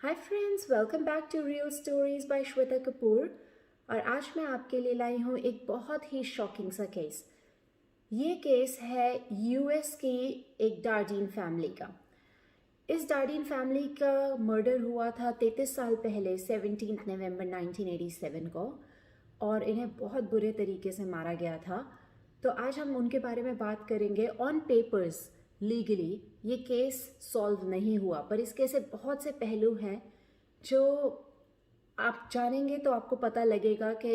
Hi friends, welcome back to real stories by Shweta Kapoor. और आज मैं आपके लिए लाई हूँ एक बहुत ही शॉकिंग सा केस। ये केस है यूएस की एक डार्डीन फैमिली का। इस डार्डीन फैमिली का मर्डर हुआ था 33 साल पहले 17 नवंबर 1987 को, और इन्हें बहुत बुरे तरीके से मारा गया था। तो आज हम उनके बारे में बात करेंगे। ऑन पेपर्स लीगली ये केस सॉल्व नहीं हुआ, पर इसके ऐसे बहुत से पहलू हैं जो आप जानेंगे तो आपको पता लगेगा कि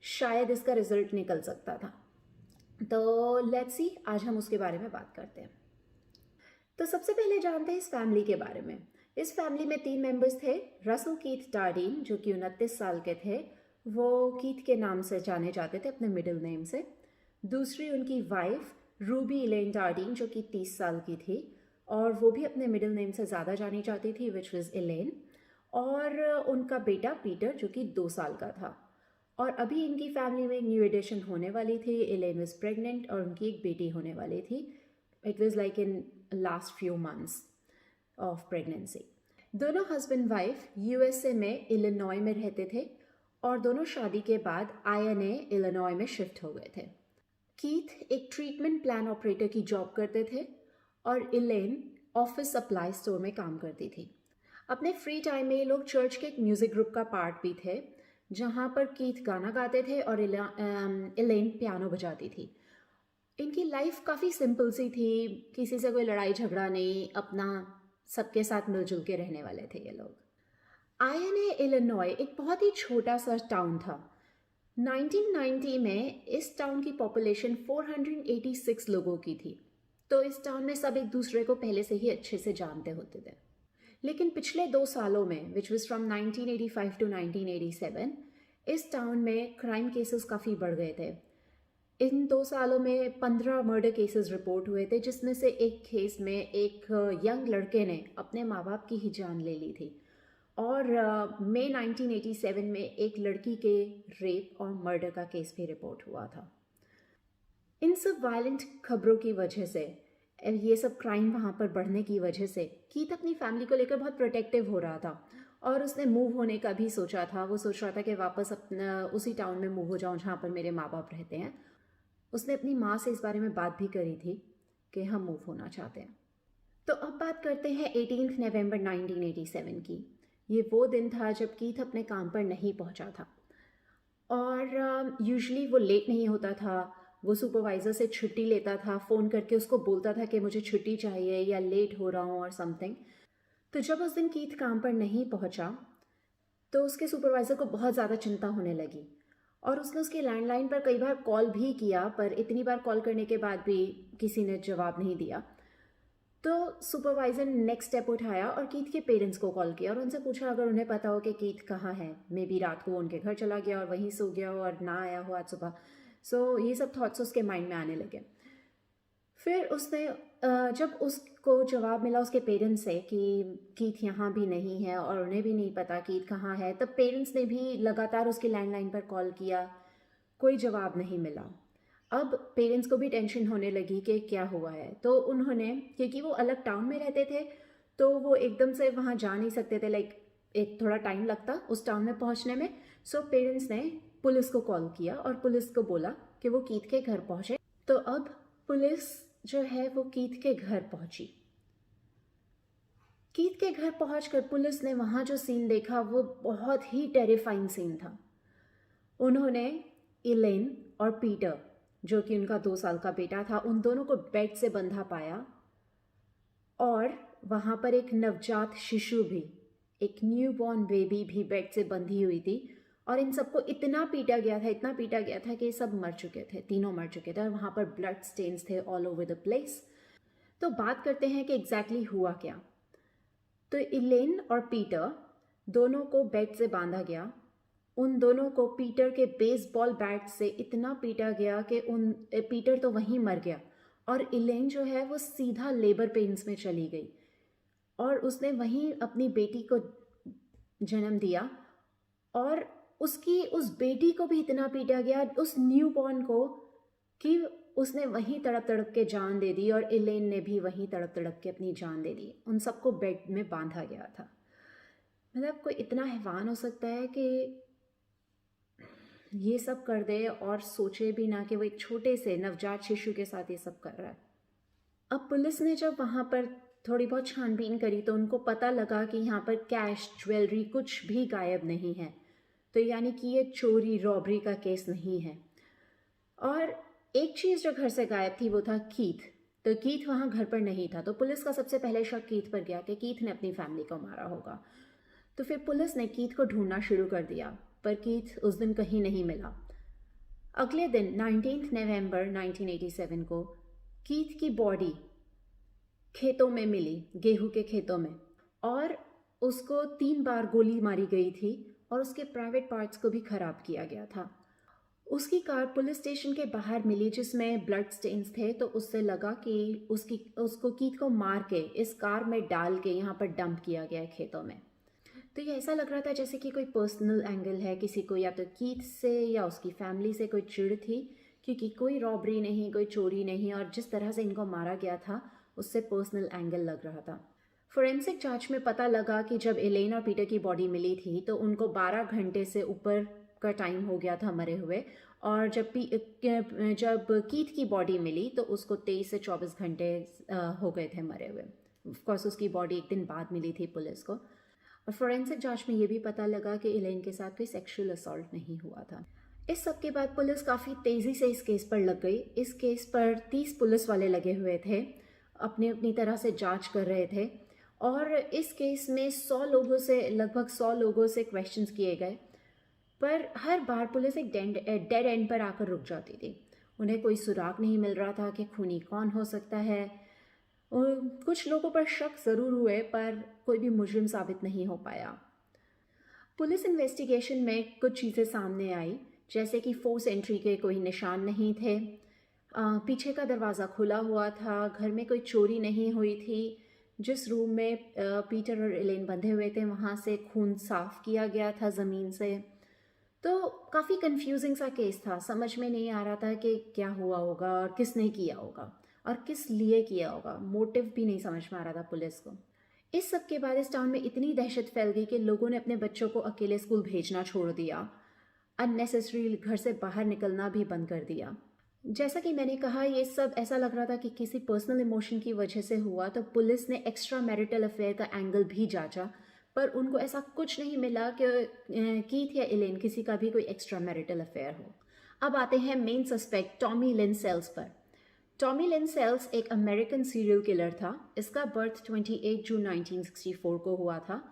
शायद इसका रिजल्ट निकल सकता था। तो लेट्स सी, आज हम उसके बारे में बात करते हैं। तो सबसे पहले जानते हैं इस फैमिली के बारे में। इस फैमिली में 3 मेंबर्स थे। रसल कीथ डार्डीन जो कि 29 साल के थे, वो कीथ के नाम से जाने जाते थे, अपने मिडिल नेम से। दूसरी उनकी वाइफ रूबी इलेन डार्डीन जो कि 30 साल की थी, और वो भी अपने मिडिल नेम से ज़्यादा जानी जाती थी, विच वॉज इलेन। और उनका बेटा पीटर जो कि 2 साल का था। और अभी इनकी फैमिली में एक न्यू एडिशन होने वाली थी। इलेन वॉज प्रेग्नेंट और उनकी एक बेटी होने वाली थी। It was like in last few months of pregnancy. दोनों हस्बैंड वाइफ यूएसए में इलिनॉय में रहते थे, और दोनों शादी के बाद आईएनए इलिनॉय में शिफ्ट हो गए थे। कीथ एक ट्रीटमेंट प्लान ऑपरेटर की जॉब करते थे, और इलेन ऑफिस सप्लाई स्टोर में काम करती थी। अपने फ्री टाइम में ये लोग चर्च के एक म्यूजिक ग्रुप का पार्ट भी थे, जहाँ पर कीथ गाना गाते थे और इलेन पियानो बजाती थी। इनकी लाइफ काफ़ी सिंपल सी थी, किसी से कोई लड़ाई झगड़ा नहीं, अपना सबके साथ मिलजुल के रहने वाले थे ये लोग। आईएनए इलिनॉय एक बहुत ही छोटा सा टाउन था। 1990 में इस टाउन की पॉपुलेशन 486 लोगों की थी। तो इस टाउन में सब एक दूसरे को पहले से ही अच्छे से जानते होते थे। लेकिन पिछले 2 सालों में, विच वॉज फ्रॉम 1985 टू 1987, इस टाउन में क्राइम केसेस काफ़ी बढ़ गए थे। इन 2 सालों में 15 मर्डर केसेस रिपोर्ट हुए थे, जिसमें से एक केस में एक यंग लड़के ने अपने माँ बाप की ही जान ले ली थी। और मई 1987 में एक लड़की के रेप और मर्डर का केस भी रिपोर्ट हुआ था। इन सब वायलेंट खबरों की वजह से, ये सब क्राइम वहाँ पर बढ़ने की वजह से, कीथ अपनी फैमिली को लेकर बहुत प्रोटेक्टिव हो रहा था, और उसने मूव होने का भी सोचा था। वो सोच रहा था कि वापस अपना उसी टाउन में मूव हो जाऊँ जहाँ पर मेरे माँ बाप रहते हैं। उसने अपनी माँ से इस बारे में बात भी करी थी कि हम मूव होना चाहते हैं। तो अब बात करते हैं 18 नवंबर 1987 की। ये वो दिन था जब कीथ अपने काम पर नहीं पहुंचा था, और यूजुअली वो लेट नहीं होता था। वो सुपरवाइज़र से छुट्टी लेता था, फ़ोन करके उसको बोलता था कि मुझे छुट्टी चाहिए या लेट हो रहा हूँ और समथिंग। तो जब उस दिन कीथ काम पर नहीं पहुंचा, तो उसके सुपरवाइज़र को बहुत ज़्यादा चिंता होने लगी, और उसने उसके लैंडलाइन पर कई बार कॉल भी किया, पर इतनी बार कॉल करने के बाद भी किसी ने जवाब नहीं दिया। तो सुपरवाइज़र ने नेक्स्ट स्टेप उठाया और कीथ के पेरेंट्स को कॉल किया और उनसे पूछा अगर उन्हें पता हो कि कीथ कहाँ है। मे बी रात को वो उनके घर चला गया और वहीं सो गया हो और ना आया हो आज सुबह। सो ये सब थॉट्स उसके माइंड में आने लगे। फिर उसने जब उसको जवाब मिला उसके पेरेंट्स से कि कीथ यहाँ भी नहीं है और उन्हें भी नहीं पता कीथ कहाँ है, तब पेरेंट्स ने भी लगातार उसके लैंडलाइन पर कॉल किया, कोई जवाब नहीं मिला। अब पेरेंट्स को भी टेंशन होने लगी कि क्या हुआ है। तो उन्होंने, क्योंकि वो अलग टाउन में रहते थे, तो वो एकदम से वहाँ जा नहीं सकते थे, लाइक एक थोड़ा टाइम लगता उस टाउन में पहुँचने में। सो पेरेंट्स ने पुलिस को कॉल किया और पुलिस को बोला कि वो कीथ के घर पहुँचे। तो अब पुलिस जो है वो कीथ के घर पहुंची। कीथ के घर पहुंचकर पुलिस ने वहां जो सीन देखा वो बहुत ही टेरिफाइंग सीन था। उन्होंने इलेन और पीटर जो कि उनका 2 साल का बेटा था, उन दोनों को बेड से बंधा पाया, और वहां पर एक नवजात शिशु भी, एक न्यूबॉर्न बेबी भी बेड से बंधी हुई थी। और इन सबको इतना पीटा गया था, इतना पीटा गया था कि ये सब मर चुके थे, तीनों मर चुके थे, और वहाँ पर ब्लड स्टेन्स थे ऑल ओवर द प्लेस। तो बात करते हैं कि एग्जैक्टली हुआ क्या। तो इलेन और पीटर दोनों को बेड से बांधा गया। उन दोनों को पीटर के बेसबॉल बैट से इतना पीटा गया कि पीटर तो वहीं मर गया, और इलेन जो है वो सीधा लेबर पेन्स में चली गई, और उसने वहीं अपनी बेटी को जन्म दिया। और उसकी उस बेटी को भी इतना पीटा गया, उस न्यूबॉर्न को, कि उसने वहीं तड़प तड़प के जान दे दी, और इलेन ने भी वहीं तड़प तड़प के अपनी जान दे दी। उन सबको बेड में बांधा गया था। मतलब कोई इतना हैवान हो सकता है कि ये सब कर दे और सोचे भी ना कि वो एक छोटे से नवजात शिशु के साथ ये सब कर रहा है। अब पुलिस ने जब वहाँ पर थोड़ी बहुत छानबीन करी तो उनको पता लगा कि यहाँ पर कैश, ज्वेलरी कुछ भी गायब नहीं है। तो यानी कि ये चोरी, रॉबरी का केस नहीं है। और एक चीज़ जो घर से गायब थी वो था कीथ। तो कीथ वहाँ घर पर नहीं था, तो पुलिस का सबसे पहले शक कीथ पर गया कि कीथ ने अपनी फैमिली को मारा होगा। तो फिर पुलिस ने कीथ को ढूंढना शुरू कर दिया, पर कीथ उस दिन कहीं नहीं मिला। अगले दिन 19 नवंबर 1987 को कीथ की बॉडी खेतों में मिली, गेहूं के खेतों में, और उसको 3 बार गोली मारी गई थी और उसके प्राइवेट पार्ट्स को भी खराब किया गया था। उसकी कार पुलिस स्टेशन के बाहर मिली जिसमें ब्लड स्टेन्स थे, तो उससे लगा कि उसको कीथ को मार के इस कार में डाल के यहाँ पर डंप किया गया है खेतों में। तो ये ऐसा लग रहा था जैसे कि कोई पर्सनल एंगल है, किसी को या तो कीथ से या उसकी फैमिली से कोई चिढ़ थी, क्योंकि कोई रॉबरी नहीं, कोई चोरी नहीं, और जिस तरह से इनको मारा गया था उससे पर्सनल एंगल लग रहा था। फोरेंसिक जांच में पता लगा कि जब एलेन और पीटर की बॉडी मिली थी तो उनको 12 घंटे से ऊपर का टाइम हो गया था मरे हुए, और जब कीथ की बॉडी मिली तो उसको 23 से 24 घंटे हो गए थे मरे हुए। ऑफकोर्स उसकी बॉडी एक दिन बाद मिली थी पुलिस को। और फोरेंसिक जांच में ये भी पता लगा कि एलेन के साथ कोई सेक्सुअल असॉल्ट नहीं हुआ था। इस सब के बाद पुलिस काफ़ी तेज़ी से इस केस पर लग गई। इस केस पर 30 पुलिस वाले लगे हुए थे, अपनी अपनी तरह से जांच कर रहे थे, और इस केस में 100 लोगों से, लगभग 100 लोगों से क्वेश्चंस किए गए, पर हर बार पुलिस एक डेड एंड पर आकर रुक जाती थी। उन्हें कोई सुराग नहीं मिल रहा था कि खूनी कौन हो सकता है। और कुछ लोगों पर शक ज़रूर हुए, पर कोई भी मुजरिम साबित नहीं हो पाया। पुलिस इन्वेस्टिगेशन में कुछ चीज़ें सामने आई, जैसे कि फोर्स एंट्री के कोई निशान नहीं थे, पीछे का दरवाज़ा खुला हुआ था, घर में कोई चोरी नहीं हुई थी, जिस रूम में पीटर और एलेन बंधे हुए थे वहाँ से खून साफ किया गया था ज़मीन से। तो काफ़ी कंफ्यूजिंग सा केस था, समझ में नहीं आ रहा था कि क्या हुआ होगा और किसने किया होगा और किस लिए किया होगा। मोटिव भी नहीं समझ में आ रहा था पुलिस को। इस सब के बाद इस टाउन में इतनी दहशत फैल गई कि लोगों ने अपने बच्चों को अकेले स्कूल भेजना छोड़ दिया, अननेसेसरी घर से बाहर निकलना भी बंद कर दिया। जैसा कि मैंने कहा, ये सब ऐसा लग रहा था कि किसी पर्सनल इमोशन की वजह से हुआ, तो पुलिस ने एक्स्ट्रा मैरिटल अफेयर का एंगल भी जांचा, पर उनको ऐसा कुछ नहीं मिला कि कीथ या एलेन किसी का भी कोई एक्स्ट्रा मैरिटल अफेयर हो। अब आते हैं मेन सस्पेक्ट टॉमी लिन सेल्स पर। टॉमी लिन सेल्स एक अमेरिकन सीरियल किलर था। इसका बर्थ 28 जून 1964 को हुआ था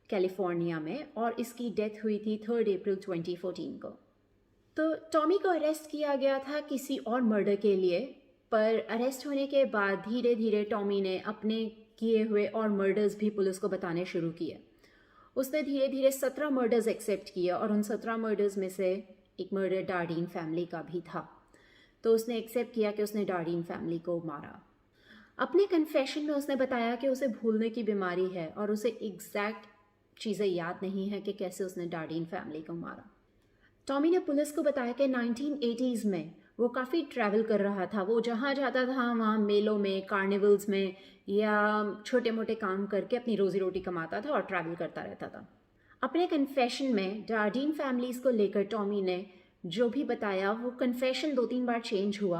कैलिफोर्निया में, और इसकी डेथ हुई थी 3 अप्रैल 2014 को। तो टॉमी को अरेस्ट किया गया था किसी और मर्डर के लिए, पर अरेस्ट होने के बाद धीरे धीरे टॉमी ने अपने किए हुए और मर्डर्स भी पुलिस को बताने शुरू किए। उसने धीरे धीरे 17 मर्डर्स एक्सेप्ट किए, और उन 17 मर्डर्स में से एक मर्डर डार्डीन फैमिली का भी था। तो उसने एक्सेप्ट किया कि उसने डार्डीन फैमिली को मारा। अपने कन्फेशन में उसने बताया कि उसे भूलने की बीमारी है और उसे एग्जैक्ट चीज़ें याद नहीं है कि कैसे उसने डार्डीन फैमिली को मारा। टॉमी ने पुलिस को बताया कि 1980s में वो काफ़ी ट्रैवल कर रहा था। वो जहाँ जाता था वहाँ मेलों में, कार्निवल्स में या छोटे मोटे काम करके अपनी रोज़ी रोटी कमाता था और ट्रैवल करता रहता था। अपने कन्फेशन में डार्डीन फैमिलीज़ को लेकर टॉमी ने जो भी बताया, वो कन्फेशन 2-3 बार चेंज हुआ।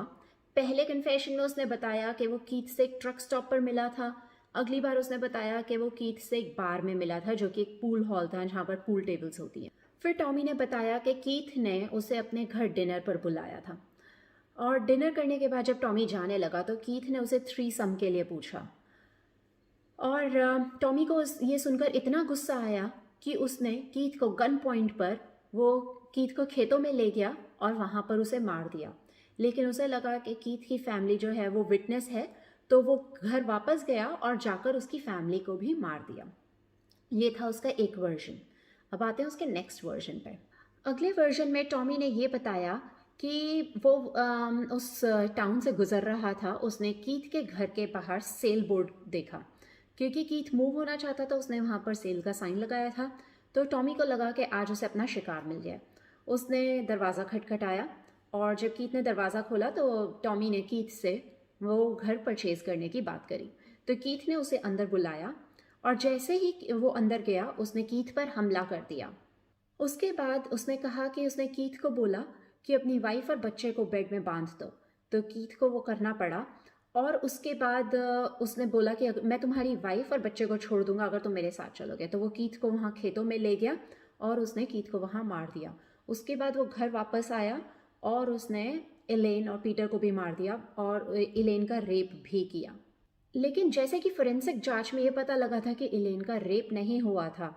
पहले कन्फेशन में उसने बताया कि वो कीथ से एक ट्रक स्टॉप पर मिला था। अगली बार उसने बताया कि वो कीथ से एक बार में मिला था, जो कि एक पूल हॉल था जहाँ पर पूल टेबल्स होती हैं। फिर टॉमी ने बताया कि कीथ ने उसे अपने घर डिनर पर बुलाया था, और डिनर करने के बाद जब टॉमी जाने लगा तो कीथ ने उसे 3 के लिए पूछा, और टॉमी को ये सुनकर इतना गुस्सा आया कि उसने कीथ को गन पॉइंट पर, वो कीथ को खेतों में ले गया और वहाँ पर उसे मार दिया। लेकिन उसे लगा कि कीथ की फैमिली जो है वो विटनेस है, तो वो घर वापस गया और जाकर उसकी फैमिली को भी मार दिया। ये था उसका एक वर्जन। अब आते हैं उसके नेक्स्ट वर्जन पर। अगले वर्जन में टॉमी ने ये बताया कि वो उस टाउन से गुजर रहा था, उसने कीथ के घर के बाहर सेल बोर्ड देखा। क्योंकि कीथ मूव होना चाहता था, उसने वहाँ पर सेल का साइन लगाया था। तो टॉमी को लगा कि आज उसे अपना शिकार मिल गया। उसने दरवाज़ा खटखटाया, और जब कीथ ने दरवाज़ा खोला तो टॉमी ने कीथ से वो घर परचेज़ करने की बात करी। तो कीथ ने उसे अंदर बुलाया और जैसे ही वो अंदर गया उसने कीथ पर हमला कर दिया। उसके बाद उसने कहा कि उसने कीथ को बोला कि अपनी वाइफ और बच्चे को बेड में बांध दो, तो कीथ को वो करना पड़ा। और उसके बाद उसने बोला कि मैं तुम्हारी वाइफ और बच्चे को छोड़ दूंगा अगर तुम मेरे साथ चलोगे। तो वो कीथ को वहाँ खेतों में ले गया और उसने कीथ को वहाँ मार दिया। उसके बाद वो घर वापस आया और उसने इलेन और पीटर को भी मार दिया और इलेन का रेप भी किया। लेकिन जैसे कि फोरेंसिक जांच में ये पता लगा था कि इलेन का रेप नहीं हुआ था,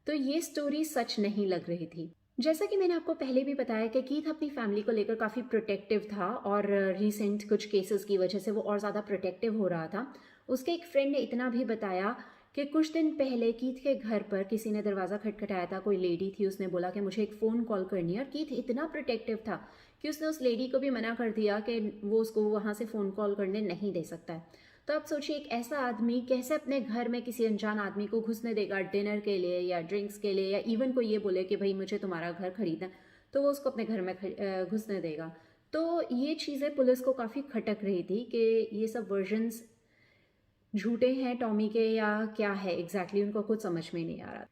तो ये स्टोरी सच नहीं लग रही थी। जैसा कि मैंने आपको पहले भी बताया कि कीथ अपनी फैमिली को लेकर काफ़ी प्रोटेक्टिव था और रिसेंट कुछ केसेस की वजह से वो और ज़्यादा प्रोटेक्टिव हो रहा था। उसके एक फ्रेंड ने इतना भी बताया कि कुछ दिन पहले कीथ के घर पर किसी ने दरवाज़ा खटखटाया था, कोई लेडी थी, उसने बोला कि मुझे एक फ़ोन कॉल करनी है। और कीथ इतना प्रोटेक्टिव था कि उसने उस लेडी को भी मना कर दिया कि वो उसको वहाँ से फ़ोन कॉल करने नहीं दे सकता है। तो आप सोचिए एक ऐसा आदमी कैसे अपने घर में किसी अनजान आदमी को घुसने देगा डिनर के लिए या ड्रिंक्स के लिए, या इवन को ये बोले कि भाई मुझे तुम्हारा घर खरीदना है, तो वो उसको अपने घर में घुसने देगा। तो ये चीज़ें पुलिस को काफ़ी खटक रही थी कि ये सब वर्जन्स झूठे हैं टॉमी के या क्या है एग्जैक्टली, उनको कुछ समझ में नहीं आ रहा।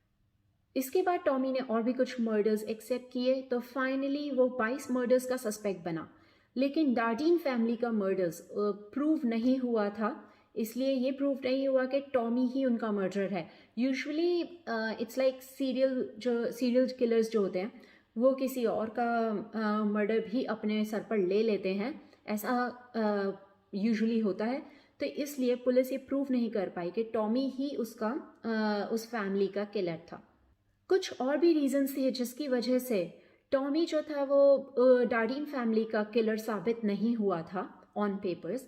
इसके बाद टॉमी ने और भी कुछ मर्डर्स एक्सेप्ट किए, तो फाइनली वो 22 मर्डर्स का सस्पेक्ट बना। लेकिन डार्डीन फैमिली का मर्डर्स प्रूव नहीं हुआ था, इसलिए ये प्रूव नहीं हुआ कि टॉमी ही उनका मर्डर है। Usually it's like serial killers जो होते हैं वो किसी और का मर्डर भी अपने सर पर ले लेते हैं, ऐसा यूजुअली होता है। तो इसलिए पुलिस ये प्रूव नहीं कर पाई कि टॉमी ही उस फैमिली का किलर था। कुछ और भी रीजंस थे जिसकी वजह से टॉमी जो था वो डार्डीन फैमिली का किलर साबित नहीं हुआ था ऑन पेपर्स।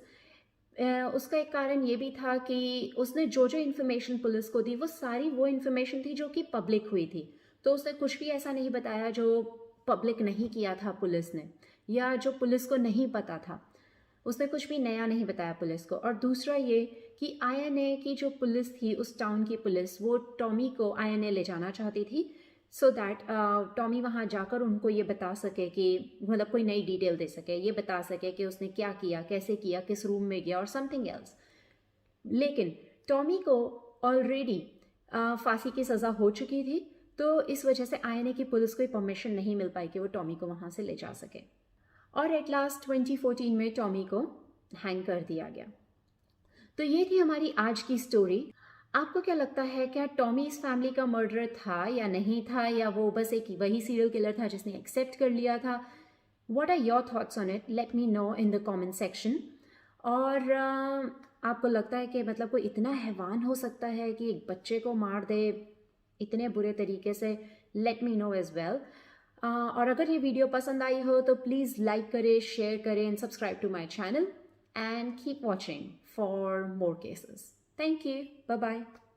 उसका एक कारण ये भी था कि उसने जो जो इन्फॉर्मेशन पुलिस को दी वो सारी वो इन्फॉर्मेशन थी जो कि पब्लिक हुई थी। तो उसने कुछ भी ऐसा नहीं बताया जो पब्लिक नहीं किया था पुलिस ने, या जो पुलिस को नहीं पता था। उसने कुछ भी नया नहीं बताया पुलिस को। और दूसरा ये कि आईएनए की जो पुलिस थी, उस टाउन की पुलिस, वो टॉमी को आईएनए ले जाना चाहती थी सो दैट टॉमी वहाँ जाकर उनको ये बता सके कि मतलब कोई नई डिटेल दे सके, ये बता सके कि उसने क्या किया, कैसे किया, किस रूम में गया और समथिंग एल्स। लेकिन टॉमी को ऑलरेडी फांसी की सज़ा हो चुकी थी, तो इस वजह से आईएनए की पुलिस को परमिशन नहीं मिल पाई कि वो टॉमी को वहाँ से ले जा सके। और एट लास्ट 2014 में टॉमी को हैंग कर दिया गया। तो ये थी हमारी आज की स्टोरी। आपको क्या लगता है, क्या टॉमी इस फैमिली का मर्डरर था या नहीं था, या वो बस एक वही सीरियल किलर था जिसने एक्सेप्ट कर लिया था? What are your thoughts on it? Let me know in the comment section. और आपको लगता है कि मतलब कोई इतना हैवान हो सकता है कि एक बच्चे को मार दे इतने बुरे तरीके से? Let me know as well. और अगर ये वीडियो पसंद आई हो तो प्लीज़ लाइक करें, शेयर करें and subscribe to my channel and keep watching for more cases. Thank you. Bye-bye.